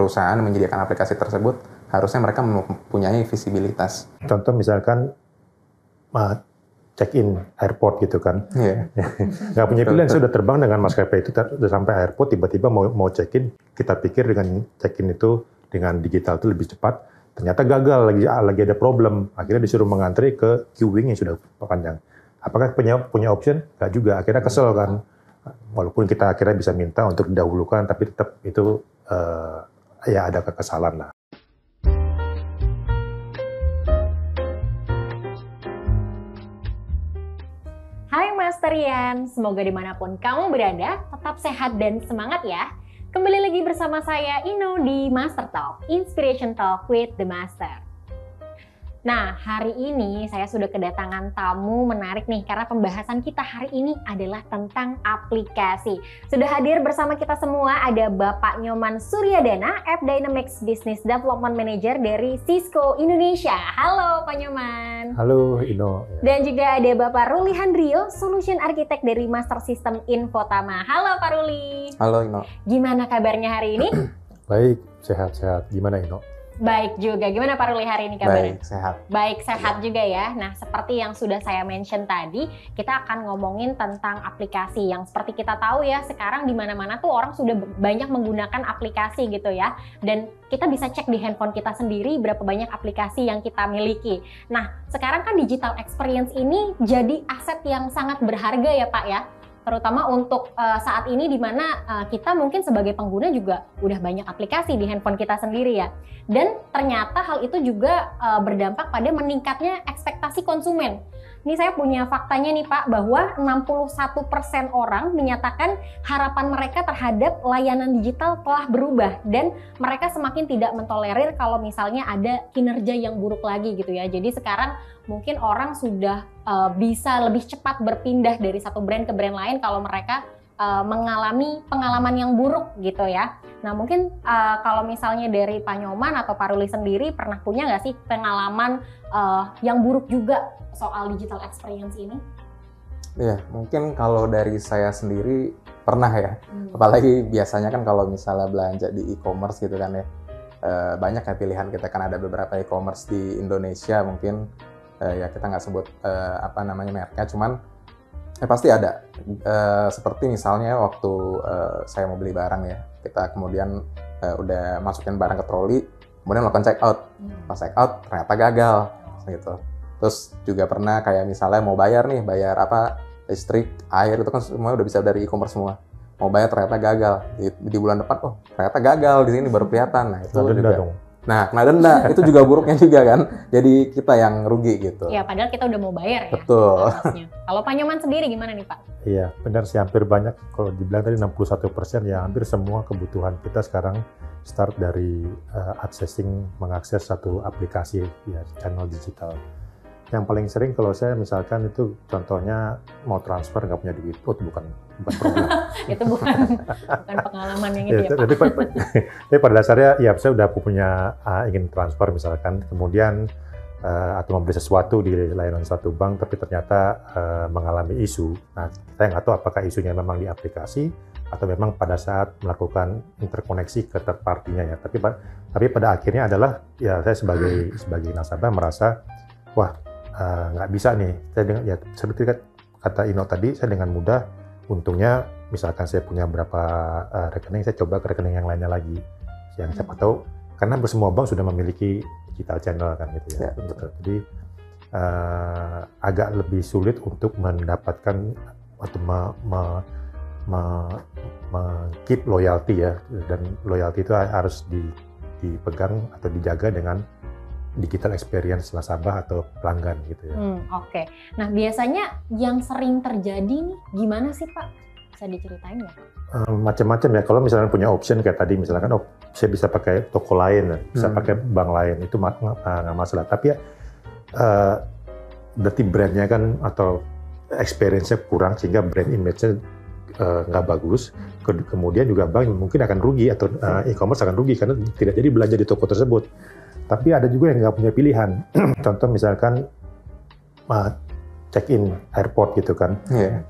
perusahaan menyediakan aplikasi tersebut, harusnya mereka mempunyai visibilitas. Contoh misalkan check-in airport gitu kan. Nggak punya pilihan, saya sudah terbang dengan maskapai itu, sudah sampai airport, tiba-tiba mau check-in, kita pikir dengan check-in itu dengan digital itu lebih cepat, ternyata gagal, lagi ada problem, akhirnya disuruh mengantri ke queuing yang sudah panjang. Apakah punya option? Nggak juga, akhirnya kesel kan. Walaupun kita akhirnya bisa minta untuk didahulukan, tapi tetap itu ya ada kekesalan lah. Hai Masterian, semoga dimanapun kamu berada, tetap sehat dan semangat ya. Kembali lagi bersama saya Ino di Master Talk, Inspiration Talk with the Master. Nah, hari ini saya sudah kedatangan tamu menarik nih, karena pembahasan kita hari ini adalah tentang aplikasi. Sudah hadir bersama kita semua ada Bapak Nyoman Suryadana, App Dynamics Business Development Manager dari Cisco Indonesia. Halo Pak Nyoman. Halo Ino. Dan juga ada Bapak Ruli Handrio, Solution Architect dari Master System Infotama. Halo Pak Ruli. Halo Ino. Gimana kabarnya hari ini? Baik, sehat-sehat. Gimana Ino? Baik juga. Gimana Pak Ruli hari ini kabarnya? Baik, sehat. Baik, sehat juga ya. Nah, seperti yang sudah saya mention tadi, kita akan ngomongin tentang aplikasi yang seperti kita tahu ya, sekarang di mana-mana tuh orang sudah banyak menggunakan aplikasi gitu ya. Dan kita bisa cek di handphone kita sendiri berapa banyak aplikasi yang kita miliki. Nah, sekarang kan digital experience ini jadi aset yang sangat berharga ya Pak ya. Terutama untuk saat ini di mana kita mungkin sebagai pengguna juga udah banyak aplikasi di handphone kita sendiri ya. Dan ternyata hal itu juga berdampak pada meningkatnya ekspektasi konsumen. Ini saya punya faktanya nih Pak, bahwa 61% orang menyatakan harapan mereka terhadap layanan digital telah berubah dan mereka semakin tidak mentolerir kalau misalnya ada kinerja yang buruk lagi gitu ya. Jadi sekarang mungkin orang sudah bisa lebih cepat berpindah dari satu brand ke brand lain kalau mereka mengalami pengalaman yang buruk gitu ya. Nah mungkin kalau misalnya dari Pak Nyoman atau Pak Ruli sendiri pernah punya nggak sih pengalaman yang buruk juga soal digital experience ini? Iya, mungkin kalau dari saya sendiri pernah ya. Apalagi biasanya kan kalau misalnya belanja di e-commerce gitu kan ya, banyak ya pilihan kita kan, ada beberapa e-commerce di Indonesia mungkin ya kita nggak sebut apa namanya mereknya, cuman pasti ada. Seperti misalnya waktu saya mau beli barang ya, kita kemudian udah masukin barang ke troli, kemudian melakukan check out. Pas check out ternyata gagal gitu. Terus juga pernah kayak misalnya mau bayar nih, bayar apa, listrik, air, itu kan semua udah bisa dari e-commerce semua. Mau bayar ternyata gagal. Di bulan depan, oh ternyata gagal, di sini baru kelihatan. Nah itu juga. Dong. Nah, kena denda, itu juga buruknya juga kan. Jadi kita yang rugi gitu. Ya, padahal kita udah mau bayar ya. Betul. Kalau Pak Nyoman sendiri gimana nih Pak? Iya, benar sih, hampir banyak. Kalau dibilang tadi 61%, ya hampir semua kebutuhan kita sekarang start dari mengakses satu aplikasi ya, channel digital. Yang paling sering kalau saya misalkan itu contohnya mau transfer nggak punya duit, itu bukan problem. Itu bukan pengalaman yang ini ya Pak. Tapi pada dasarnya ya saya udah punya ingin transfer misalkan, kemudian atau membeli sesuatu di layanan suatu bank, tapi ternyata mengalami isu. Nah, saya nggak tahu apakah isunya memang di aplikasi atau memang pada saat melakukan interkoneksi ke third party-nya ya. Tapi pada akhirnya adalah ya saya sebagai nasabah merasa wah nggak bisa nih. Saya dengan ya seperti kata Ino tadi, saya dengan mudah, untungnya misalkan saya punya berapa rekening, saya coba ke rekening yang lainnya lagi. Yang siapa tahu, karena semua bank sudah memiliki digital channel kan gitu ya. Gitu. Jadi agak lebih sulit untuk mendapatkan atau keep loyalty ya, dan loyalty itu harus dipegang atau dijaga dengan digital experience nasabah atau pelanggan gitu ya. Oke. Nah biasanya yang sering terjadi nih gimana sih Pak? Bisa diceritain nggak? Macam-macam ya. Kalau misalnya punya option kayak tadi, misalkan saya bisa pakai toko lain, bisa pakai bank lain, itu nggak masalah. Tapi ya berarti brandnya kan atau experience-nya kurang sehingga brand image-nya nggak bagus. Kemudian juga bank mungkin akan rugi atau e-commerce akan rugi karena tidak jadi belanja di toko tersebut. Tapi ada juga yang nggak punya pilihan. Contoh misalkan check-in airport gitu kan. Iya.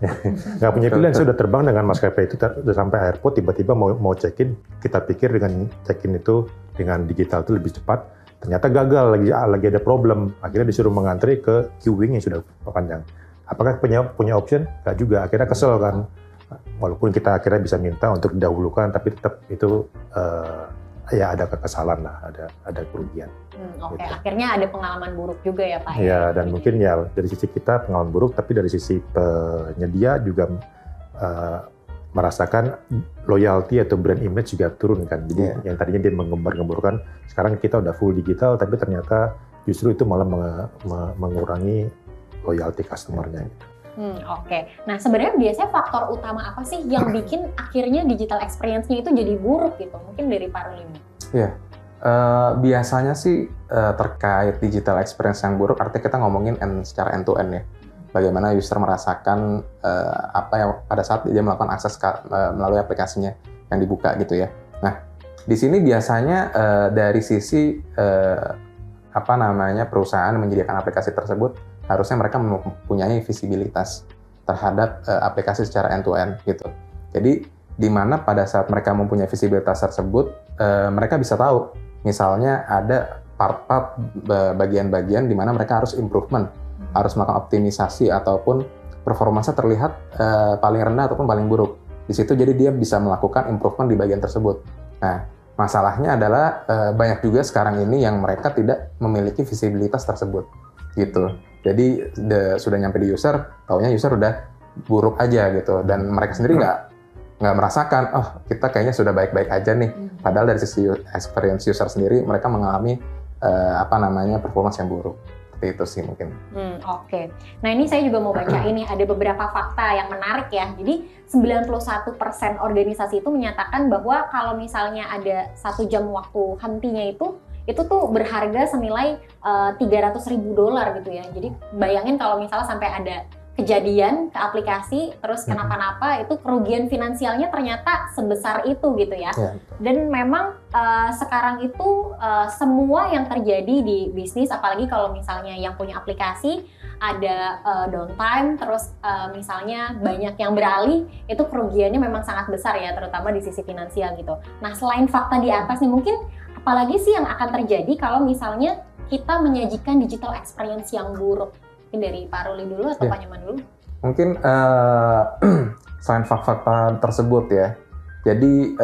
Nggak punya pilihan, saya udah terbang dengan maskapai itu, udah sampai airport, tiba-tiba mau check-in, kita pikir dengan check-in itu dengan digital itu lebih cepat, ternyata gagal, lagi ada problem, akhirnya disuruh mengantri ke queuing yang sudah panjang. Apakah punya option? Nggak juga, akhirnya kesel kan. Walaupun kita akhirnya bisa minta untuk didahulukan, tapi tetap itu ya ada kekesalan lah, ada kerugian. Oke, Gitu. akhirnya ada pengalaman buruk juga ya Pak? Ya, dan mungkin ya dari sisi kita pengalaman buruk, tapi dari sisi penyedia juga merasakan loyalty atau brand image juga turun kan. Jadi yang tadinya dia menggembar-gemborkan, sekarang kita udah full digital, tapi ternyata justru itu malah mengurangi loyalty customer-nya. Oke. Nah, sebenarnya biasanya faktor utama apa sih yang bikin akhirnya digital experience-nya itu jadi buruk gitu? Mungkin dari Pak Ruli. Iya. Biasanya sih terkait digital experience yang buruk, artinya kita ngomongin secara end-to-end ya. Bagaimana user merasakan apa yang pada saat dia melakukan akses melalui aplikasinya yang dibuka gitu ya. Nah, di sini biasanya dari sisi perusahaan yang menyediakan aplikasi tersebut, harusnya mereka mempunyai visibilitas terhadap aplikasi secara end-to-end gitu. Jadi di mana pada saat mereka mempunyai visibilitas tersebut, mereka bisa tahu misalnya ada part-part bagian-bagian di mana mereka harus improvement, harus melakukan optimisasi ataupun performanya terlihat paling rendah ataupun paling buruk. Di situ jadi dia bisa melakukan improvement di bagian tersebut. Nah, masalahnya adalah banyak juga sekarang ini yang mereka tidak memiliki visibilitas tersebut gitu. Jadi sudah nyampe di user, taunya user udah buruk aja gitu, dan mereka sendiri nggak merasakan, oh kita kayaknya sudah baik-baik aja nih. Padahal dari sisi experience user sendiri mereka mengalami performance yang buruk. Seperti itu sih mungkin. Oke. Nah ini saya juga mau baca ini, ada beberapa fakta yang menarik ya. Jadi 91% organisasi itu menyatakan bahwa kalau misalnya ada 1 jam waktu hentinya itu tuh berharga senilai $300.000 gitu ya. Jadi bayangin kalau misalnya sampai ada kejadian ke aplikasi terus kenapa-napa, itu kerugian finansialnya ternyata sebesar itu gitu ya. Dan memang sekarang itu semua yang terjadi di bisnis, apalagi kalau misalnya yang punya aplikasi ada downtime, terus misalnya banyak yang beralih, itu kerugiannya memang sangat besar ya, terutama di sisi finansial gitu. Nah selain fakta di atas nih, mungkin apalagi sih yang akan terjadi kalau misalnya kita menyajikan digital experience yang buruk? Mungkin dari Pak Ruli dulu atau Pak Nyoman dulu? Mungkin selain fakta tersebut ya, jadi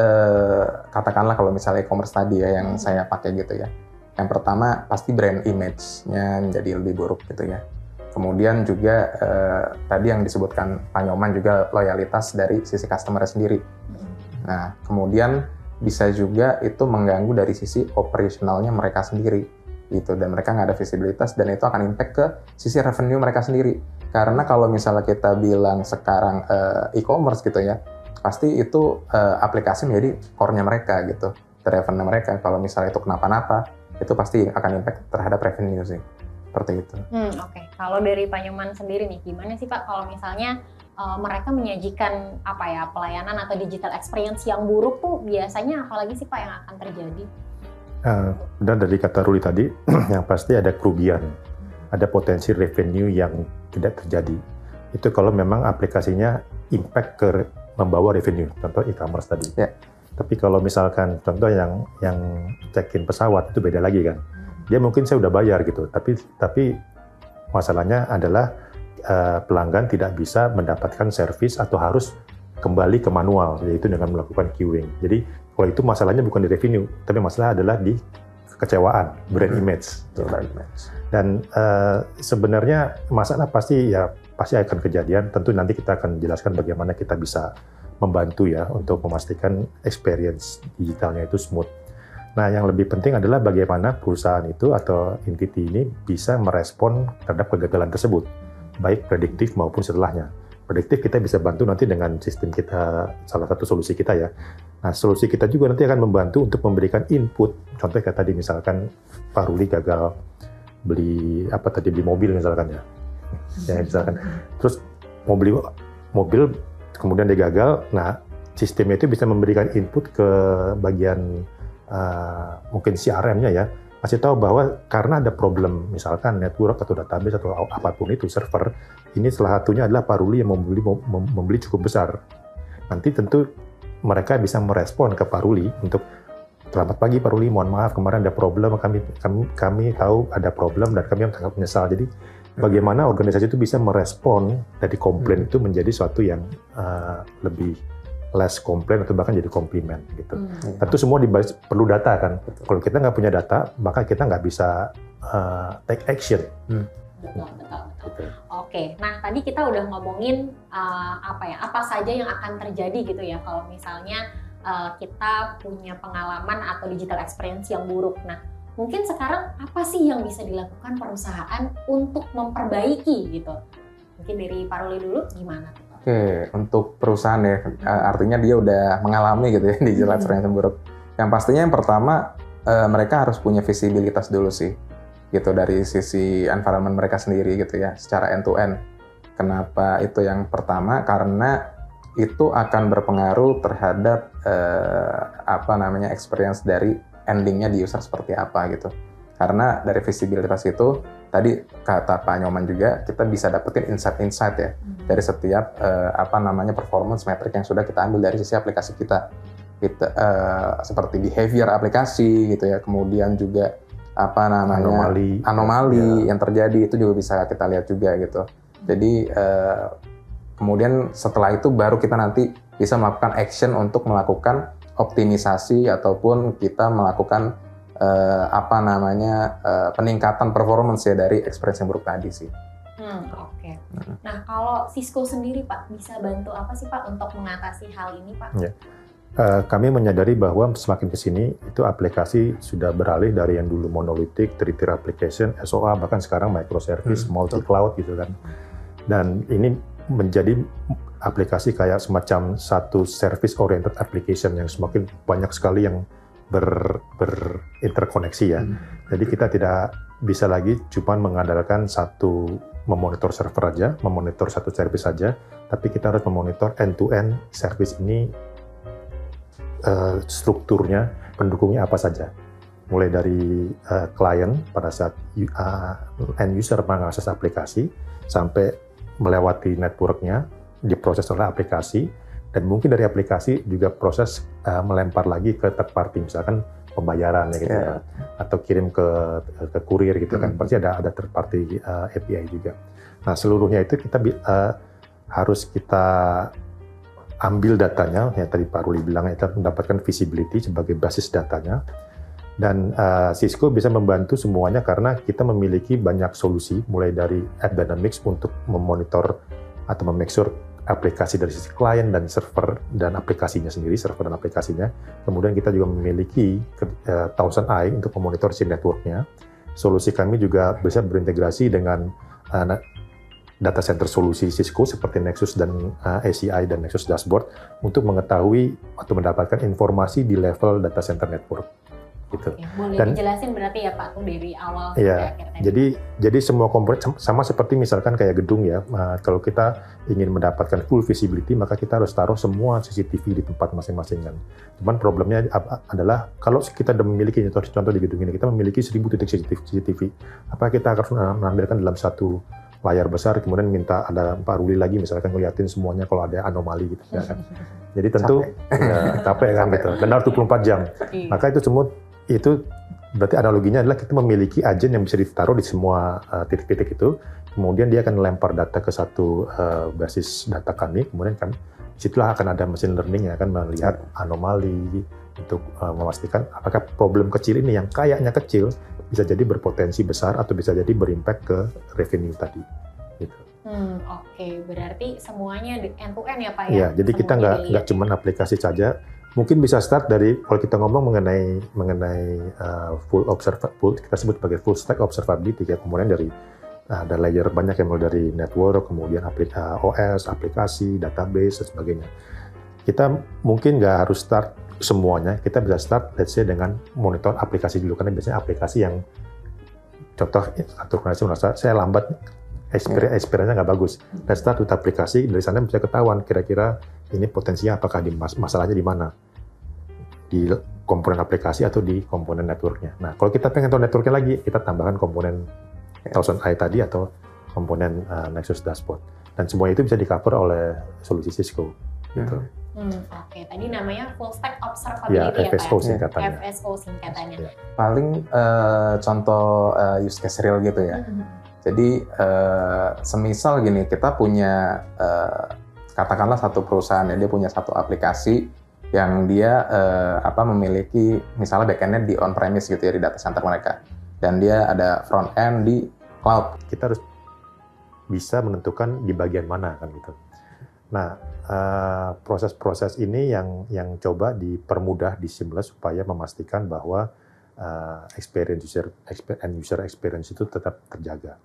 katakanlah kalau misalnya e-commerce tadi ya yang saya pakai gitu ya. Yang pertama pasti brand image-nya menjadi lebih buruk gitu ya. Kemudian juga tadi yang disebutkan Pak Nyoman juga loyalitas dari sisi customer sendiri. Nah, kemudian bisa juga itu mengganggu dari sisi operasionalnya mereka sendiri gitu, dan mereka nggak ada visibilitas, dan itu akan impact ke sisi revenue mereka sendiri. Karena kalau misalnya kita bilang sekarang e-commerce gitu ya, pasti itu aplikasi menjadi core-nya mereka gitu, revenue mereka. Kalau misalnya itu kenapa-napa, itu pasti akan impact terhadap revenue sih, seperti itu. Oke. Kalau dari Pak Nyoman sendiri nih, gimana sih Pak kalau misalnya mereka menyajikan pelayanan atau digital experience yang buruk tuh biasanya apalagi sih Pak yang akan terjadi? Dan dari kata Ruli tadi, yang pasti ada kerugian, ada potensi revenue yang tidak terjadi. Itu kalau memang aplikasinya impact ke membawa revenue, contoh e-commerce tadi. Tapi kalau misalkan contoh yang check-in pesawat itu beda lagi kan. Dia mungkin saya udah bayar gitu, tapi masalahnya adalah pelanggan tidak bisa mendapatkan servis atau harus kembali ke manual, yaitu dengan melakukan queuing. Jadi kalau itu masalahnya bukan di revenue, tapi masalah adalah di kekecewaan, brand image. Dan sebenarnya masalah pasti akan kejadian. Tentu nanti kita akan jelaskan bagaimana kita bisa membantu ya untuk memastikan experience digitalnya itu smooth. Nah, yang lebih penting adalah bagaimana perusahaan itu atau entity ini bisa merespon terhadap kegagalan tersebut, baik prediktif maupun setelahnya. Prediktif kita bisa bantu nanti dengan sistem kita, salah satu solusi kita ya. Nah, solusi kita juga nanti akan membantu untuk memberikan input. Contohnya kayak tadi misalkan Pak Ruli gagal beli mobil misalkan ya. Ya misalkan. Terus mau beli mobil kemudian dia gagal. Nah, sistemnya itu bisa memberikan input ke bagian mungkin CRM-nya ya. kasih tahu bahwa karena ada problem misalkan network atau database atau apapun itu server, ini salah satunya adalah Pak Ruli yang membeli cukup besar. Nanti tentu mereka bisa merespon ke Pak Ruli untuk selamat pagi Pak Ruli, mohon maaf kemarin ada problem, kami tahu ada problem dan kami sangat menyesal. Jadi bagaimana organisasi itu bisa merespon dari komplain itu menjadi suatu yang lebih less komplain atau bahkan jadi komplimen gitu. Tentu semua perlu data kan. Kalau kita nggak punya data, maka kita nggak bisa take action. Betul. Oke, nah tadi kita udah ngomongin apa saja yang akan terjadi gitu ya kalau misalnya kita punya pengalaman atau digital experience yang buruk. Nah, mungkin sekarang apa sih yang bisa dilakukan perusahaan untuk memperbaiki gitu? Mungkin dari Pak Ruli dulu gimana? Oke, untuk perusahaan ya, artinya dia udah mengalami gitu ya digital experience yang buruk. Yang pastinya yang pertama mereka harus punya visibilitas dulu sih, gitu dari sisi environment mereka sendiri gitu ya, secara end to end. Kenapa itu yang pertama? Karena itu akan berpengaruh terhadap experience dari endingnya di user seperti apa gitu. Karena dari visibilitas itu, tadi kata Pak Nyoman juga, kita bisa dapetin insight-insight ya dari setiap performance metric yang sudah kita ambil dari sisi aplikasi kita. Seperti behavior aplikasi gitu ya, kemudian juga anomali yang terjadi itu juga bisa kita lihat juga gitu. Jadi kemudian setelah itu baru kita nanti bisa melakukan action untuk melakukan optimisasi ataupun kita melakukan peningkatan performance ya dari experience yang buruk tadi sih. Oke. Nah, kalau Cisco sendiri Pak, bisa bantu apa sih Pak untuk mengatasi hal ini Pak? Ya. Kami menyadari bahwa semakin ke sini itu aplikasi sudah beralih dari yang dulu monolithic, three-tier application, SOA, bahkan sekarang microservice, multi-cloud gitu kan. Dan ini menjadi aplikasi kayak semacam satu service-oriented application yang semakin banyak sekali yang berinterkoneksi ya. Jadi kita tidak bisa lagi cuma mengandalkan memonitor server aja, memonitor satu service saja, tapi kita harus memonitor end-to-end service ini, strukturnya, pendukungnya apa saja. Mulai dari klien pada saat end user mengakses aplikasi, sampai melewati networknya, diproses oleh aplikasi, dan mungkin dari aplikasi juga proses melempar lagi ke third party, misalkan pembayaran ya gitu ya, atau kirim ke kurir gitu kan, pasti ada third party API juga. Nah seluruhnya itu kita harus kita ambil datanya, yang tadi Pak Ruli bilang, kita mendapatkan visibility sebagai basis datanya, dan Cisco bisa membantu semuanya karena kita memiliki banyak solusi, mulai dari AppDynamics untuk memonitor atau memake sure aplikasi dari sisi klien dan server dan aplikasinya sendiri, server dan aplikasinya. Kemudian kita juga memiliki Thousand Eye untuk memonitor si networknya. Solusi kami juga bisa berintegrasi dengan data center solusi Cisco seperti Nexus dan ACI dan Nexus Dashboard untuk mengetahui atau mendapatkan informasi di level data center network. Gitu. Oke, boleh dijelasin berarti ya Pak tuh dari awal ya, sampai akhir. Jadi semua komponen sama seperti misalkan kayak gedung ya. Kalau kita ingin mendapatkan full visibility maka kita harus taruh semua CCTV di tempat masing-masing kan. Cuman problemnya adalah kalau kita sudah memiliki contoh di gedung ini kita memiliki 1000 titik CCTV. Apa kita harus menampilkan dalam satu layar besar kemudian minta ada Pak Ruli lagi misalkan ngeliatin semuanya kalau ada anomali gitu ya kan. Jadi tentu capek kan gitu. Dan harus 24 jam. Maka itu berarti analoginya adalah kita memiliki agen yang bisa ditaruh di semua titik-titik itu, kemudian dia akan melempar data ke satu basis data kami, kemudian disitulah akan ada machine learning yang akan melihat anomali untuk memastikan apakah problem kecil ini yang kayaknya kecil bisa jadi berpotensi besar atau bisa jadi berimpact ke revenue tadi. Gitu. Oke, berarti semuanya end to end ya Pak ya? Iya, jadi kita nggak cuma aplikasi saja. Mungkin bisa start dari kalau kita ngomong mengenai kita sebut sebagai full stack observability ya, kemudian dari ada layer banyak yang mulai dari network, kemudian OS, aplikasi, database dan sebagainya. Kita mungkin nggak harus start semuanya, kita bisa start let's say dengan monitor aplikasi dulu karena biasanya aplikasi yang contoh atau organisasi merasa saya lambat, experience-nya nggak bagus. Let's start with aplikasi, dari sana bisa ketahuan kira-kira ini potensinya apakah masalahnya di mana. di komponen aplikasi atau di komponen networknya. Nah, kalau kita pengen tahu networknya lagi, kita tambahkan komponen Thousand Eye tadi atau komponen Nexus Dashboard. Dan semua itu bisa di-cover oleh solusi Cisco. Gitu. Oke, tadi namanya Full Stack Ya, Observability ya, FSO Pak? singkatannya. FSO singkatannya. Ya. Paling contoh use case real gitu ya. Jadi semisal gini, kita punya katakanlah satu perusahaan ya, dia punya satu aplikasi yang dia memiliki misalnya backend-nya di on-premise gitu ya, di data center mereka. Dan dia ada front-end di cloud. Kita harus bisa menentukan di bagian mana kan gitu. Nah, proses-proses ini yang coba dipermudah di Seamless supaya memastikan bahwa user experience itu tetap terjaga.